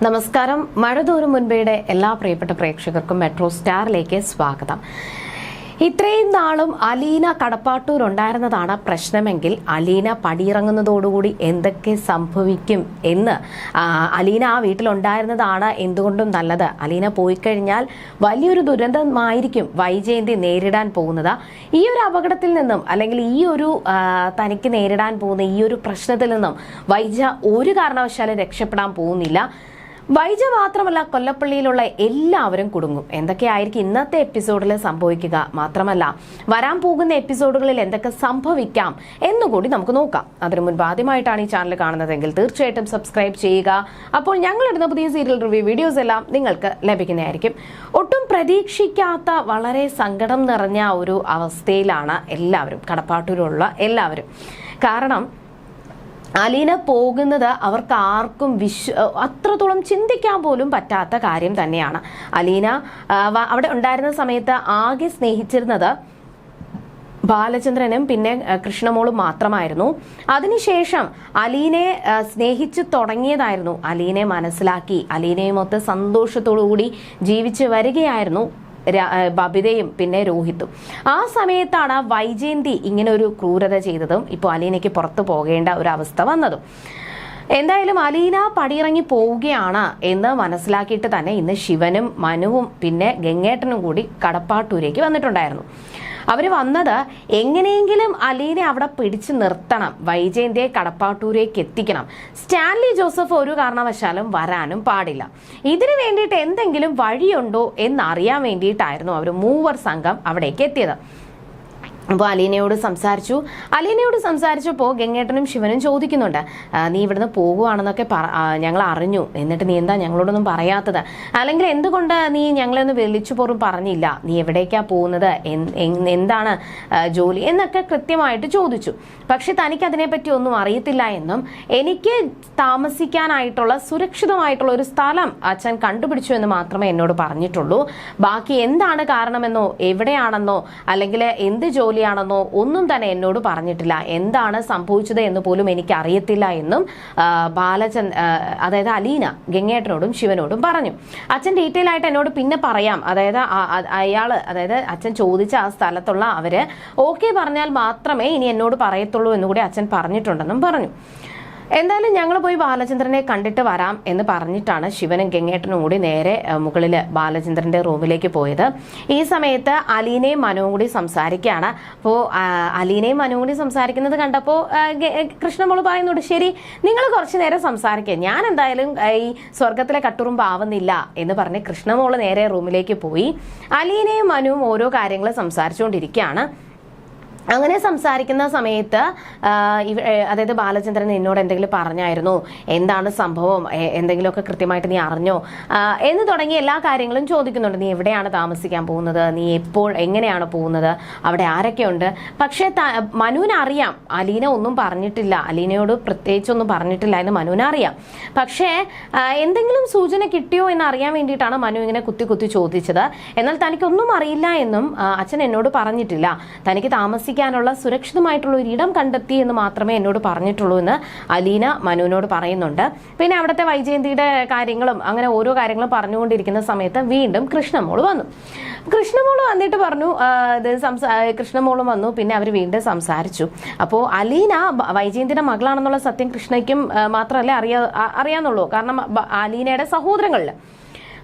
നമസ്കാരം. മഴതോറും മുൻപേയുടെ എല്ലാ പ്രിയപ്പെട്ട പ്രേക്ഷകർക്കും മെട്രോ സ്റ്റാറിലേക്ക് സ്വാഗതം. ഇത്രയും നാളും അലീന കടപ്പാട്ടൂർ ഉണ്ടായിരുന്നതാണ് പ്രശ്നമെങ്കിൽ അലീന പടിയിറങ്ങുന്നതോടുകൂടി എന്തൊക്കെ സംഭവിക്കും എന്ന് അലീന ആ വീട്ടിലുണ്ടായിരുന്നതാണ് എന്തുകൊണ്ടും നല്ലത്. അലീന പോയി കഴിഞ്ഞാൽ വലിയൊരു ദുരന്തമായിരിക്കും വൈജയന്തി നേരിടാൻ പോകുന്നത്. ഈ ഒരു അപകടത്തിൽ നിന്നും അല്ലെങ്കിൽ ഈ ഒരു തനിക്ക് നേരിടാൻ പോകുന്ന ഈ ഒരു പ്രശ്നത്തിൽ നിന്നും വൈജ ഒരു കാരണവശാലും രക്ഷപ്പെടാൻ പോകുന്നില്ല. വൈജ മാത്രമല്ല, കൊല്ലപ്പള്ളിയിലുള്ള എല്ലാവരും കുടുങ്ങും. എന്തൊക്കെയായിരിക്കും ഇന്നത്തെ എപ്പിസോഡിൽ സംഭവിക്കുക, മാത്രമല്ല വരാൻ പോകുന്ന എപ്പിസോഡുകളിൽ എന്തൊക്കെ സംഭവിക്കാം എന്നുകൂടി നമുക്ക് നോക്കാം. അതിനു മുൻപ് ആദ്യമായിട്ടാണ് ഈ ചാനൽ കാണുന്നതെങ്കിൽ തീർച്ചയായിട്ടും സബ്സ്ക്രൈബ് ചെയ്യുക. അപ്പോൾ ഞങ്ങൾ ഇടുന്ന പുതിയ സീരിയൽ റിവ്യൂ വീഡിയോസ് എല്ലാം നിങ്ങൾക്ക് ലഭിക്കുന്നതായിരിക്കും. ഒട്ടും പ്രതീക്ഷിക്കാത്ത വളരെ സങ്കടം നിറഞ്ഞ ഒരു അവസ്ഥയിലാണ് എല്ലാവരും, കടപ്പാട്ടൂരുള്ള എല്ലാവരും. കാരണം അലീന പോകുന്നത് അവർക്ക് ആർക്കും അത്രത്തോളം ചിന്തിക്കാൻ പോലും പറ്റാത്ത കാര്യം തന്നെയാണ്. അലീന അവിടെ ഉണ്ടായിരുന്ന സമയത്ത് ആകെ സ്നേഹിച്ചിരുന്നത് ബാലചന്ദ്രനും പിന്നെ കൃഷ്ണമോളും മാത്രമായിരുന്നു. അതിനുശേഷം അലീനെ സ്നേഹിച്ചു തുടങ്ങിയതായിരുന്നു, അലീനെ മനസ്സിലാക്കി അലീനയുമൊത്ത് സന്തോഷത്തോടുകൂടി ജീവിച്ചു വരികയായിരുന്നു ബബിതയും പിന്നെ രോഹിത്തും. ആ സമയത്താണ് വൈജയന്തി ഇങ്ങനെ ഒരു ക്രൂരത ചെയ്തതും ഇപ്പോൾ അലീനയ്ക്ക് പുറത്തു പോകേണ്ട ഒരു അവസ്ഥ വന്നതും. എന്തായാലും അലീന പടിയിറങ്ങി പോവുകയാണ് എന്ന് മനസ്സിലാക്കിയിട്ട് തന്നെ ഇന്ന് ശിവനും മനുവും പിന്നെ ഗംഗേട്ടനും കൂടി കടപ്പാട്ടൂരേക്ക് വന്നിട്ടുണ്ടായിരുന്നു. അവർ വന്നത് എങ്ങനെയെങ്കിലും അലീനെ അവിടെ പിടിച്ചു നിർത്തണം, വൈജയന്തിയെ കടപ്പാട്ടൂരേക്ക് എത്തിക്കണം. സ്റ്റാൻലി ജോസഫ് ഒരു കാരണവശാലും വരാനും പാടില്ല. ഇതിനു വേണ്ടിയിട്ട് എന്തെങ്കിലും വഴിയുണ്ടോ എന്നറിയാൻ വേണ്ടിയിട്ടായിരുന്നു അവർ മൂവർ സംഘം അവിടേക്ക് എത്തിയത്. അപ്പോൾ അലീനയോട് സംസാരിച്ചപ്പോൾ ഗംഗേട്ടനും ശിവനും ചോദിക്കുന്നുണ്ട്, നീ ഇവിടുന്ന് പോകുവാണെന്നൊക്കെ ഞങ്ങൾ അറിഞ്ഞു, എന്നിട്ട് നീ എന്താ ഞങ്ങളോടൊന്നും പറയാത്തത്, അല്ലെങ്കിൽ എന്തുകൊണ്ട് നീ ഞങ്ങളെ ഒന്ന് വിളിച്ചു പോറും പറഞ്ഞില്ല, നീ എവിടേക്കാ പോകുന്നത്, എന്താണ് ജോലി എന്നൊക്കെ കൃത്യമായിട്ട് ചോദിച്ചു. പക്ഷെ തനിക്ക് അതിനെപ്പറ്റി ഒന്നും അറിയത്തില്ല എന്നും എനിക്ക് താമസിക്കാനായിട്ടുള്ള സുരക്ഷിതമായിട്ടുള്ള ഒരു സ്ഥലം അച്ഛൻ കണ്ടുപിടിച്ചു എന്ന് മാത്രമേ എന്നോട് പറഞ്ഞിട്ടുള്ളൂ. ബാക്കി എന്താണ് കാരണമെന്നോ എവിടെയാണെന്നോ അല്ലെങ്കിൽ എന്ത് ജോലിയാണെന്നോ ഒന്നും തന്നെ എന്നോട് പറഞ്ഞിട്ടില്ല. എന്താണ് സംഭവിച്ചത് എന്ന് പോലും എനിക്ക് അറിയത്തില്ല എന്നും അതായത് അലീന ഗംഗേട്ടനോടും ശിവനോടും പറഞ്ഞു. അച്ഛൻ ഡീറ്റെയിൽ ആയിട്ട് എന്നോട് പിന്നെ പറയാം, അതായത് അതായത് അച്ഛൻ ചോദിച്ച ആ സ്ഥലത്തുള്ള അവര് ഓക്കെ പറഞ്ഞാൽ മാത്രമേ ഇനി എന്നോട് പറയത്തുള്ളൂ എന്നുകൂടി അച്ഛൻ പറഞ്ഞിട്ടുണ്ടെന്നും പറഞ്ഞു. എന്തായാലും ഞങ്ങൾ പോയി ബാലചന്ദ്രനെ കണ്ടിട്ട് വരാം എന്ന് പറഞ്ഞിട്ടാണ് ശിവനും ഗംഗേട്ടനും കൂടി നേരെ മുകളിൽ ബാലചന്ദ്രന്റെ റൂമിലേക്ക് പോയത്. ഈ സമയത്ത് അലീനയും മനുവും കൂടി സംസാരിക്കുകയാണ്. അപ്പോൾ അലീനയും മനുവും കൂടി സംസാരിക്കുന്നത് കണ്ടപ്പോൾ കൃഷ്ണമോള് പറയുന്നുണ്ട്, ശരി നിങ്ങൾ കുറച്ചു നേരം സംസാരിക്കുക, ഞാൻ എന്തായാലും ഈ സ്വർഗത്തിലെ കട്ടുറുമ്പാവുന്നില്ല എന്ന് പറഞ്ഞ് കൃഷ്ണമോള് നേരെ റൂമിലേക്ക് പോയി. അലീനയും മനുവും ഓരോ കാര്യങ്ങൾ സംസാരിച്ചുകൊണ്ടിരിക്കുകയാണ്. അങ്ങനെ സംസാരിക്കുന്ന സമയത്ത് അതായത് ബാലചന്ദ്രൻ എന്നോട് എന്തെങ്കിലും പറഞ്ഞായിരുന്നു, എന്താണ് സംഭവം, എന്തെങ്കിലുമൊക്കെ കൃത്യമായിട്ട് നീ അറിഞ്ഞോ എന്ന് തുടങ്ങി എല്ലാ കാര്യങ്ങളും ചോദിക്കുന്നുണ്ട്. നീ എവിടെയാണ് താമസിക്കാൻ പോകുന്നത്, നീ എപ്പോൾ എങ്ങനെയാണ് പോകുന്നത്, അവിടെ ആരൊക്കെയുണ്ട്. പക്ഷേ മനുവിന് അറിയാം അലീന ഒന്നും പറഞ്ഞിട്ടില്ല, അലീനയോട് പ്രത്യേകിച്ചൊന്നും പറഞ്ഞിട്ടില്ല എന്ന് മനുവിന് അറിയാം. പക്ഷേ എന്തെങ്കിലും സൂചന കിട്ടിയോ എന്ന് അറിയാൻ വേണ്ടിയിട്ടാണ് മനു ഇങ്ങനെ കുത്തി ചോദിച്ചത്. എന്നാൽ തനിക്കൊന്നും അറിയില്ല എന്നും അച്ഛൻ എന്നോട് പറഞ്ഞിട്ടില്ല, തനിക്ക് നുള്ള സുരക്ഷിതമായിട്ടുള്ള ഒരു ഇടം കണ്ടെത്തി എന്ന് മാത്രമേ എന്നോട് പറഞ്ഞിട്ടുള്ളൂ എന്ന് അലീന മനുവിനോട് പറയുന്നുണ്ട്. പിന്നെ അവിടുത്തെ വൈജയന്തിയുടെ കാര്യങ്ങളും അങ്ങനെ ഓരോ കാര്യങ്ങളും പറഞ്ഞുകൊണ്ടിരിക്കുന്ന സമയത്ത് വീണ്ടും കൃഷ്ണമോള് വന്നിട്ട് പറഞ്ഞു, കൃഷ്ണമോളും വന്നു. പിന്നെ അവർ വീണ്ടും സംസാരിച്ചു. അപ്പോൾ അലീന വൈജയന്തിയുടെ മകളാണെന്നുള്ള സത്യം കൃഷ്ണയ്ക്കും മാത്രമല്ലേ അറിയാന്നുള്ളൂ, കാരണം അലീനയുടെ സഹോദരങ്ങളിൽ.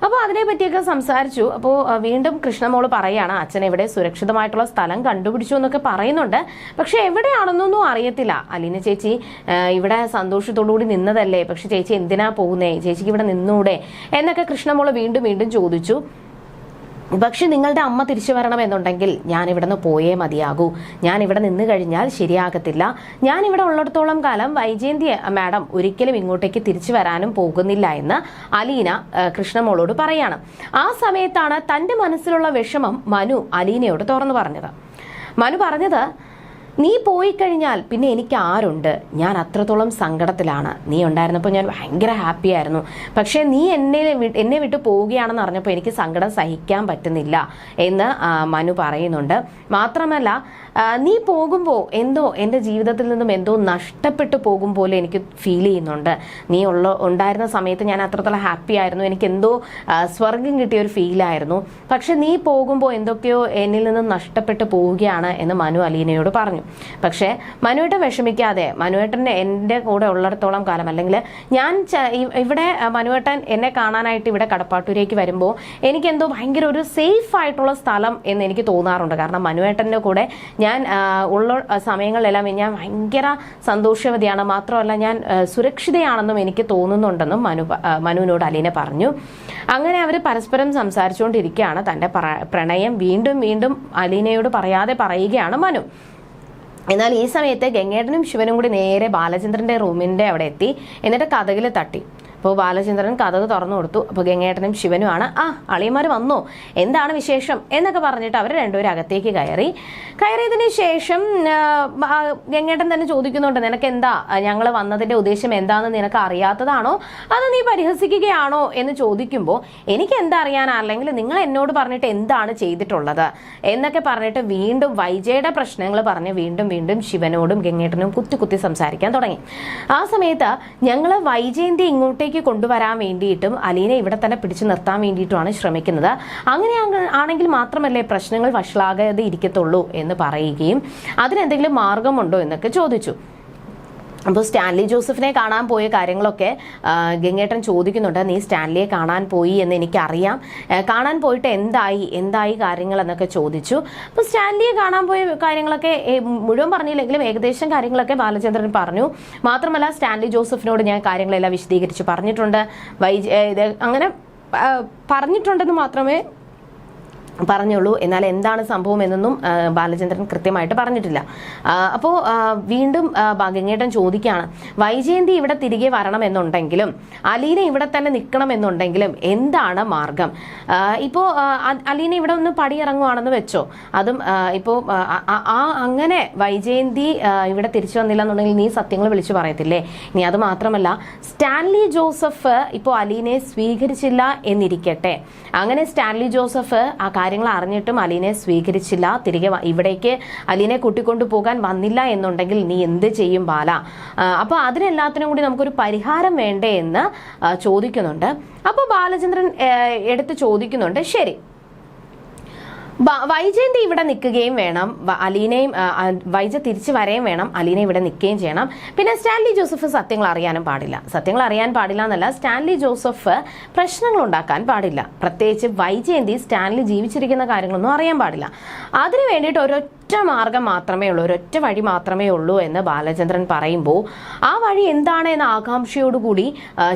അപ്പോൾ അതിനെ പറ്റിയൊക്കെ സംസാരിച്ചു. അപ്പോൾ വീണ്ടും കൃഷ്ണമോള് പറയാണ്, അച്ഛൻ എവിടെ സുരക്ഷിതമായിട്ടുള്ള സ്ഥലം കണ്ടുപിടിച്ചു എന്നൊക്കെ പറയുന്നുണ്ട്. പക്ഷെ എവിടെയാണെന്നൊന്നും അറിയത്തില്ല. അലീന ചേച്ചി ഇവിടെ സന്തോഷത്തോടുകൂടി നിന്നതല്ലേ, പക്ഷെ ചേച്ചി എന്തിനാ പോകുന്നേ, ചേച്ചിക്ക് ഇവിടെ നിന്നൂടെ എന്നൊക്കെ കൃഷ്ണമോള് വീണ്ടും ചോദിച്ചു. പക്ഷെ നിങ്ങളുടെ അമ്മ തിരിച്ചു വരണമെന്നുണ്ടെങ്കിൽ ഞാൻ ഇവിടെ നിന്ന് പോയേ മതിയാകൂ, ഞാൻ ഇവിടെ നിന്ന് കഴിഞ്ഞാൽ ശരിയാകത്തില്ല, ഞാൻ ഇവിടെ ഉള്ളിടത്തോളം കാലം വൈജയന്തി മാഡം ഒരിക്കലും ഇങ്ങോട്ടേക്ക് തിരിച്ചു വരാനും പോകുന്നില്ല എന്ന് അലീന കൃഷ്ണമോളോട് പറയാണ്. ആ സമയത്താണ് തൻ്റെ മനസ്സിലുള്ള വിഷമം മനു അലീനയോട് തുറന്നു പറഞ്ഞത്. മനു പറഞ്ഞത്, നീ പോയി കഴിഞ്ഞാൽ പിന്നെ എനിക്ക് ആരുണ്ട്, ഞാൻ അത്രത്തോളം സങ്കടത്തിലാണ്, നീ ഉണ്ടായിരുന്നപ്പോൾ ഞാൻ ഭയങ്കര ഹാപ്പി ആയിരുന്നു, പക്ഷേ നീ എന്നെ വിട്ട് പോവുകയാണെന്ന് അറിഞ്ഞപ്പോൾ എനിക്ക് സങ്കടം സഹിക്കാൻ പറ്റുന്നില്ല എന്ന് മനു പറയുന്നുണ്ട്. മാത്രമല്ല നീ പോകുമ്പോൾ എന്തോ എൻ്റെ ജീവിതത്തിൽ നിന്നും എന്തോ നഷ്ടപ്പെട്ടു പോകും പോലെ എനിക്ക് ഫീൽ ചെയ്യുന്നുണ്ട്. നീ ഉണ്ടായിരുന്ന സമയത്ത് ഞാൻ അത്രത്തോളം ഹാപ്പി ആയിരുന്നു, എനിക്ക് എന്തോ സ്വർഗം കിട്ടിയ ഒരു ഫീലായിരുന്നു. പക്ഷെ നീ പോകുമ്പോൾ എന്തൊക്കെയോ എന്നിൽ നിന്നും നഷ്ടപ്പെട്ടു പോവുകയാണ് എന്ന് മനു അലീനയോട് പറഞ്ഞു. പക്ഷേ മനുവേട്ടൻ വിഷമിക്കാതെ, മനുവേട്ടൻ എൻ്റെ കൂടെ ഉള്ളിടത്തോളം കാലം, അല്ലെങ്കിൽ ഞാൻ ഇവിടെ മനുവേട്ടൻ എന്നെ കാണാനായിട്ട് ഇവിടെ കടപ്പാട്ടൂരേക്ക് വരുമ്പോൾ എനിക്കെന്തോ ഭയങ്കര ഒരു സേഫ് ആയിട്ടുള്ള സ്ഥലം എന്ന് എനിക്ക് തോന്നാറുണ്ട്. കാരണം മനുവേട്ടൻ്റെ കൂടെ ഞാൻ ഉള്ള സമയങ്ങളിലെല്ലാം ഞാൻ ഭയങ്കര സന്തോഷവതിയാണ്, മാത്രമല്ല ഞാൻ സുരക്ഷിതയാണെന്നും എനിക്ക് തോന്നുന്നുണ്ടെന്നും മനുവിനോട് അലീന പറഞ്ഞു. അങ്ങനെ അവർ പരസ്പരം സംസാരിച്ചുകൊണ്ടിരിക്കുകയാണ്. തൻ്റെ പ്രണയം വീണ്ടും വീണ്ടും അലീനയോട് പറയാതെ പറയുകയാണ് മനു. എന്നാൽ ഈ സമയത്ത് ഗംഗേട്ടനും ശിവനും കൂടി നേരെ ബാലചന്ദ്രന്റെ റൂമിന്റെ അവിടെ എത്തി. എന്നിട്ട് കതകിൽ തട്ടി. അപ്പോൾ ബാലചന്ദ്രൻ കതക് തുറന്നു കൊടുത്തു. അപ്പോൾ ഗംഗേട്ടനും ശിവനുമാണ്, അളിയന്മാർ വന്നോ, എന്താണ് വിശേഷം എന്നൊക്കെ പറഞ്ഞിട്ട് അവർ രണ്ടുപേരും അകത്തേക്ക് കയറിയതിന് ശേഷം ഗംഗേട്ടൻ തന്നെ ചോദിക്കുന്നുണ്ട്, നിനക്ക് എന്താ, ഞങ്ങൾ വന്നതിന്റെ ഉദ്ദേശം എന്താണെന്ന് നിനക്ക് അറിയാത്തതാണോ, അത് നീ പരിഹസിക്കുകയാണോ എന്ന് ചോദിക്കുമ്പോൾ എനിക്ക് എന്താ അറിയാനാ, അല്ലെങ്കിൽ നിങ്ങൾ എന്നോട് പറഞ്ഞിട്ട് എന്താണ് ചെയ്തിട്ടുള്ളത് എന്നൊക്കെ പറഞ്ഞിട്ട് വീണ്ടും വൈജയുടെ പ്രശ്നങ്ങൾ പറഞ്ഞ് വീണ്ടും വീണ്ടും ശിവനോടും ഗംഗേട്ടനും കുത്തി സംസാരിക്കാൻ തുടങ്ങി. ആ സമയത്ത് ഞങ്ങൾ വൈജയന്തി ഇങ്ങോട്ടേക്ക് കൊണ്ടുവരാൻ വേണ്ടിയിട്ടും അലീനെ ഇവിടെ തന്നെ പിടിച്ചു നിർത്താൻ വേണ്ടിയിട്ടുമാണ് ശ്രമിക്കുന്നത്. അങ്ങനെ ആണെങ്കിൽ മാത്രമല്ലേ പ്രശ്നങ്ങൾ വഷളാകാതെ ഇരിക്കത്തുള്ളൂ എന്ന് പറയുകയും അതിനെന്തെങ്കിലും മാർഗമുണ്ടോ എന്നൊക്കെ ചോദിച്ചു. അപ്പോൾ സ്റ്റാൻലി ജോസഫിനെ കാണാൻ പോയ കാര്യങ്ങളൊക്കെ ഗംഗേട്ടൻ ചോദിക്കുന്നുണ്ട്. നീ സ്റ്റാൻലിയെ കാണാൻ പോയി എന്ന് എനിക്കറിയാം, കാണാൻ പോയിട്ട് എന്തായി കാര്യങ്ങൾ എന്നൊക്കെ ചോദിച്ചു. അപ്പോൾ സ്റ്റാൻലിയെ കാണാൻ പോയ കാര്യങ്ങളൊക്കെ മുഴുവൻ പറഞ്ഞില്ലെങ്കിലും ഏകദേശം കാര്യങ്ങളൊക്കെ ബാലചന്ദ്രൻ പറഞ്ഞു. മാത്രമല്ല സ്റ്റാൻലി ജോസഫിനോട് ഞാൻ കാര്യങ്ങളെല്ലാം വിശദീകരിച്ച് പറഞ്ഞിട്ടുണ്ട്. അങ്ങനെ പറഞ്ഞിട്ടുണ്ടെന്ന് മാത്രമേ പറഞ്ഞുള്ളൂ. എന്നാൽ എന്താണ് സംഭവം എന്നൊന്നും ബാലചന്ദ്രൻ കൃത്യമായിട്ട് പറഞ്ഞിട്ടില്ല. അപ്പോൾ വീണ്ടും ഗംഗേട്ടൻ ചോദിക്കുകയാണ്, വൈജയന്തി ഇവിടെ തിരികെ വരണമെന്നുണ്ടെങ്കിലും അലീന ഇവിടെ തന്നെ നിൽക്കണമെന്നുണ്ടെങ്കിലും എന്താണ് മാർഗം? ഇപ്പോൾ അലീന ഇവിടെ ഒന്ന് പടിയിറങ്ങുവാണെന്ന് വെച്ചോ, അതും ഇപ്പോൾ അങ്ങനെ വൈജയന്തി ഇവിടെ തിരിച്ചു വന്നില്ല എന്നുണ്ടെങ്കിൽ നീ സത്യങ്ങൾ വിളിച്ചു പറയത്തില്ലേ? ഇനി അത് മാത്രമല്ല സ്റ്റാൻലി ജോസഫ് ഇപ്പോൾ അലീനയെ സ്വീകരിച്ചില്ല എന്നിരിക്കട്ടെ, അങ്ങനെ സ്റ്റാൻലി ജോസഫ് ആ കാര്യങ്ങൾ അറിഞ്ഞിട്ടും അലീനെ സ്വീകരിച്ചില്ല, തിരികെ ഇവിടേക്ക് അലീനെ കൂട്ടിക്കൊണ്ടു പോകാൻ വന്നില്ല എന്നുണ്ടെങ്കിൽ നീ എന്ത് ചെയ്യും ബാല? അപ്പോൾ അതിനെല്ലാത്തിനും കൂടി നമുക്കൊരു പരിഹാരം വേണ്ടേ എന്ന് ചോദിക്കുന്നുണ്ട്. അപ്പോൾ ബാലചന്ദ്രൻ എടുത്ത് ചോദിക്കുന്നുണ്ട്, ശരി വൈജയന്തി ഇവിടെ നിൽക്കുകയും വേണം, അലീനയും വൈജ തിരിച്ചു വരെയും വേണം, അലീന ഇവിടെ നിൽക്കുകയും ചെയ്യണം. പിന്നെ സ്റ്റാൻലി ജോസഫ് സത്യങ്ങൾ അറിയാൻ പാടില്ല എന്നല്ല, സ്റ്റാൻലി ജോസഫ് പ്രശ്നങ്ങൾ ഉണ്ടാക്കാൻ പാടില്ല. പ്രത്യേകിച്ച് വൈജയന്തി സ്റ്റാൻലി ജീവിച്ചിരിക്കുന്ന കാര്യങ്ങളൊന്നും അറിയാൻ പാടില്ല. അതിനു വേണ്ടിയിട്ട് ഒരൊറ്റ മാർഗം മാത്രമേ ഉള്ളൂ, ഒരൊറ്റ വഴി മാത്രമേ ഉള്ളൂ എന്ന് ബാലചന്ദ്രൻ പറയുമ്പോൾ ആ വഴി എന്താണ് എന്ന ആകാംക്ഷയോടുകൂടി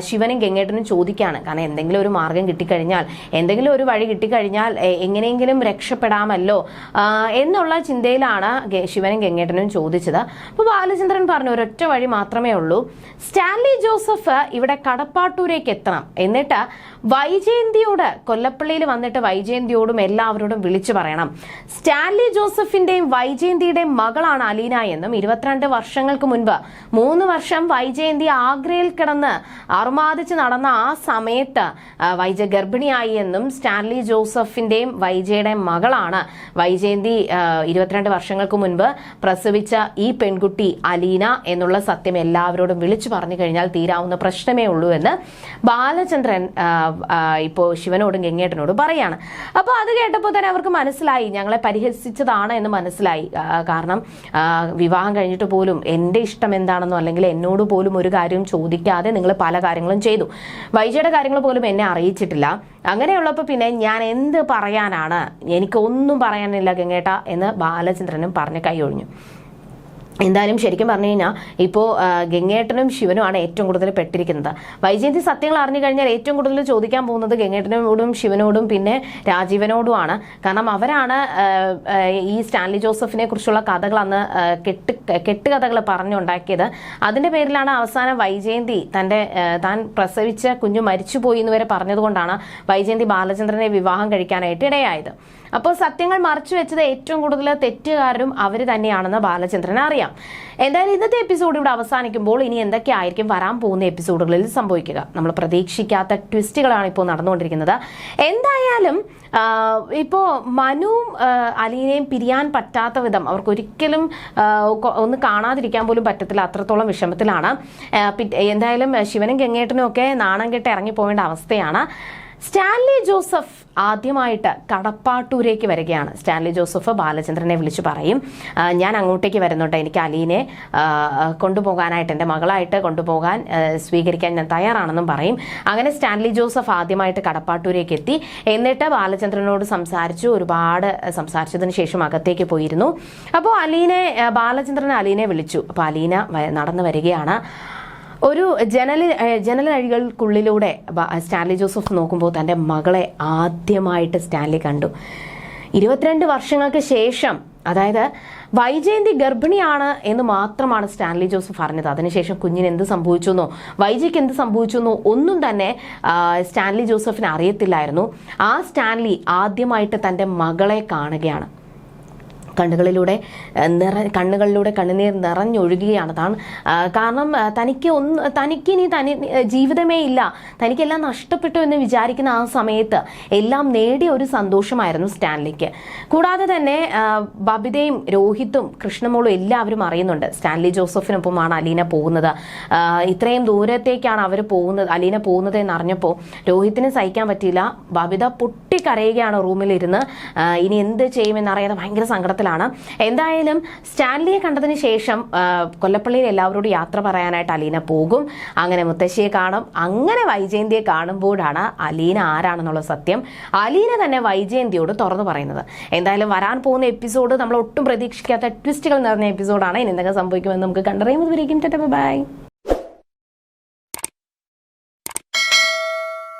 ശിവനും ഗംഗേട്ടനും ചോദിക്കുകയാണ്. കാരണം എന്തെങ്കിലും ഒരു മാർഗം കിട്ടിക്കഴിഞ്ഞാൽ, എന്തെങ്കിലും ഒരു വഴി കിട്ടിക്കഴിഞ്ഞാൽ എങ്ങനെയെങ്കിലും രക്ഷപ്പെടാമല്ലോ എന്നുള്ള ചിന്തയിലാണ് ശിവനും ഗംഗേട്ടനും ചോദിച്ചത്. അപ്പോൾ ബാലചന്ദ്രൻ പറഞ്ഞു, ഒരൊറ്റ വഴി മാത്രമേ ഉള്ളൂ, സ്റ്റാൻലി ജോസഫ് ഇവിടെ കടപ്പാട്ടൂരേക്ക് എത്തണം, എന്നിട്ട് വൈജയന്തിയോട് കൊല്ലപ്പള്ളിയിൽ വന്നിട്ട് വൈജയന്തിയോടും എല്ലാവരോടും വിളിച്ചു പറയണം, സ്റ്റാൻലി ജോസഫിന്റെയും വൈജയന്തിയുടെയും മകളാണ് അലീന എന്നും 22 വർഷങ്ങൾക്ക് മുൻപ് 3 വർഷം വൈജയന്തി ആഗ്രയിൽ കിടന്ന് അറുമാദിച്ച് നടന്ന ആ സമയത്ത് വൈജ ഗർഭിണിയായി എന്നും സ്റ്റാൻലി ജോസഫിന്റെയും വൈജയുടെയും മകളാണ് വൈജയന്തി 22 വർഷങ്ങൾക്ക് മുൻപ് പ്രസവിച്ച ഈ പെൺകുട്ടി അലീന എന്നുള്ള സത്യം എല്ലാവരോടും വിളിച്ചു പറഞ്ഞു കഴിഞ്ഞാൽ തീരാവുന്ന പ്രശ്നമേ ഉള്ളൂ എന്ന് ബാലചന്ദ്രൻ ഇപ്പോൾ ശിവനോടും ഗംഗേട്ടനോടും പറയാണ്. അപ്പോൾ അത് കേട്ടപ്പോൾ തന്നെ അവർക്ക് മനസ്സിലായി, ഞങ്ങളെ പരിഹസിച്ചതാണ് എന്ന് മനസ്സിലായി. കാരണം വിവാഹം കഴിഞ്ഞിട്ട് പോലും എൻ്റെ ഇഷ്ടം എന്താണെന്നോ അല്ലെങ്കിൽ എന്നോട് പോലും ഒരു കാര്യവും ചോദിക്കാതെ നിങ്ങൾ പല കാര്യങ്ങളും ചെയ്തു, വൈജയുടെ കാര്യങ്ങൾ പോലും എന്നെ അറിയിച്ചിട്ടില്ല. അങ്ങനെയുള്ളപ്പോൾ പിന്നെ ഞാൻ എന്ത് പറയാനാണ്, എനിക്കൊന്നും പറയാനില്ല ഗംഗേട്ട എന്ന് ബാലചന്ദ്രനും പറഞ്ഞ് കൈയൊഴിഞ്ഞു. എന്തായാലും ശരിക്കും പറഞ്ഞു കഴിഞ്ഞാൽ ഇപ്പോൾ ഗംഗേട്ടനും ശിവനുമാണ് ഏറ്റവും കൂടുതൽ പെട്ടിരിക്കുന്നത്. വൈജയന്തി സത്യങ്ങൾ അറിഞ്ഞു കഴിഞ്ഞാൽ ഏറ്റവും കൂടുതൽ ചോദിക്കാൻ പോകുന്നത് ഗംഗേട്ടനോടും ശിവനോടും പിന്നെ രാജീവനോടുമാണ്. കാരണം അവരാണ് ഈ സ്റ്റാൻലി ജോസഫിനെ കുറിച്ചുള്ള കഥകൾ അന്ന് കെട്ടുകഥകൾ പറഞ്ഞുണ്ടാക്കിയത്. അതിന്റെ പേരിലാണ് അവസാനം വൈജയന്തി താൻ പ്രസവിച്ച കുഞ്ഞു മരിച്ചുപോയി എന്ന് വരെ പറഞ്ഞതുകൊണ്ടാണ് വൈജയന്തി ബാലചന്ദ്രനെ വിവാഹം കഴിക്കാനായിട്ട് ഇടയായത്. അപ്പോൾ സത്യങ്ങൾ മറച്ചു വെച്ചത് ഏറ്റവും കൂടുതൽ തെറ്റുകാരും അവർ തന്നെയാണെന്ന് ബാലചന്ദ്രൻ അറിയാം. അറിയാം. എന്തായാലും ഇന്നത്തെ എപ്പിസോഡ് ഇവിടെ അവസാനിക്കുമ്പോൾ ഇനി എന്തൊക്കെയായിരിക്കും വരാൻ പോകുന്ന എപ്പിസോഡുകളിൽ സംഭവിക്കുക? നമ്മൾ പ്രതീക്ഷിക്കാത്ത ട്വിസ്റ്റുകളാണ് ഇപ്പോൾ നടന്നുകൊണ്ടിരിക്കുന്നത്. എന്തായാലും ഇപ്പോൾ മനുവും അലീനയും പിരിയാൻ പറ്റാത്ത വിധം അവർക്കൊരിക്കലും ഒന്ന് കാണാതിരിക്കാൻ പോലും പറ്റത്തില്ല, അത്രത്തോളം വിഷമത്തിലാണ്. എന്തായാലും ശിവനും ഗംഗേട്ടനും ഒക്കെ നാണം കെട്ട് ഇറങ്ങിപ്പോവേണ്ട അവസ്ഥയാണ്. സ്റ്റാൻലി ജോസഫ് ആദ്യമായിട്ട് കടപ്പാട്ടൂരേക്ക് വരികയാണ്. സ്റ്റാൻലി ജോസഫ് ബാലചന്ദ്രനെ വിളിച്ചു പറയും, ഞാൻ അങ്ങോട്ടേക്ക് വരുന്നുണ്ട്, എനിക്ക് അലീനെ കൊണ്ടുപോകാനായിട്ട്, എൻ്റെ മകളായിട്ട് കൊണ്ടുപോകാൻ സ്വീകരിക്കാൻ ഞാൻ തയ്യാറാണെന്നും പറയും. അങ്ങനെ സ്റ്റാൻലി ജോസഫ് ആദ്യമായിട്ട് കടപ്പാട്ടൂരേക്ക് എത്തി. എന്നിട്ട് ബാലചന്ദ്രനോട് ഒരുപാട് സംസാരിച്ചതിന് ശേഷം അകത്തേക്ക് പോയിരുന്നു. അപ്പോൾ ബാലചന്ദ്രൻ അലീനെ വിളിച്ചു. അപ്പോൾ അലീന നടന്നു വരികയാണ്. ഒരു ജനലഴികൾക്കുള്ളിലൂടെ സ്റ്റാൻലി ജോസഫ് നോക്കുമ്പോൾ തൻ്റെ മകളെ ആദ്യമായിട്ട് സ്റ്റാൻലി കണ്ടു. 22 വർഷങ്ങൾക്ക് ശേഷം, അതായത് വൈജയന്തി ഗർഭിണിയാണ് എന്ന് മാത്രമാണ് സ്റ്റാൻലി ജോസഫ് അറിഞ്ഞത്. അതിനുശേഷം കുഞ്ഞിന് എന്ത് സംഭവിച്ചെന്നോ വൈജയ്ക്ക് എന്ത് സംഭവിച്ചെന്നോ ഒന്നും തന്നെ സ്റ്റാൻലി ജോസഫിന് അറിയത്തില്ലായിരുന്നു. ആ സ്റ്റാൻലി ആദ്യമായിട്ട് തൻ്റെ മകളെ കാണുകയാണ്. കണ്ണുകളിലൂടെ കണ്ണുനീർ നിറഞ്ഞൊഴുകുകയാണ് താൻ. കാരണം തനിക്കിനി ജീവിതമേ ഇല്ല, തനിക്കെല്ലാം നഷ്ടപ്പെട്ടു എന്ന് വിചാരിക്കുന്ന ആ സമയത്ത് എല്ലാം നേടിയ ഒരു സന്തോഷമായിരുന്നു സ്റ്റാൻലിക്ക്. കൂടാതെ തന്നെ ബബിതയും രോഹിത്തും കൃഷ്ണമോളും എല്ലാവരും അറിയുന്നുണ്ട് സ്റ്റാൻലി ജോസഫിനൊപ്പമാണ് അലീന പോകുന്നത്. ഇത്രയും ദൂരത്തേക്കാണ് അലീന പോകുന്നത് എന്നറിഞ്ഞപ്പോൾ രോഹിത്തിന് സഹിക്കാൻ പറ്റിയില്ല. ബബിത പൊട്ടിക്കരയുകയാണ് റൂമിലിരുന്ന്. ഇനി എന്ത് ചെയ്യുമെന്നറിയാതെ ഭയങ്കര സങ്കടത്തിൽ. എന്തായാലും സ്റ്റാൻലിയെ കണ്ടതിന് ശേഷം കൊല്ലപ്പള്ളിയിൽ എല്ലാവരോടും യാത്ര പറയാനായിട്ട് അലീന പോകും. അങ്ങനെ മുത്തശ്ശിയെ കാണും. അങ്ങനെ വൈജയന്തിയെ കാണുമ്പോഴാണ് അലീന ആരാണെന്നുള്ള സത്യം അലീന തന്നെ വൈജയന്തിയോട് തുറന്നു പറയുന്നത്. എന്തായാലും വരാൻ പോകുന്ന എപ്പിസോഡ് നമ്മൾ ഒട്ടും പ്രതീക്ഷിക്കാത്ത ട്വിസ്റ്റുകൾ നിറഞ്ഞ എപ്പിസോഡാണ്. ഇനി എന്തൊക്കെ സംഭവിക്കുമെന്ന് നമുക്ക് കണ്ടറിയുമ്പോൾ ബൈ.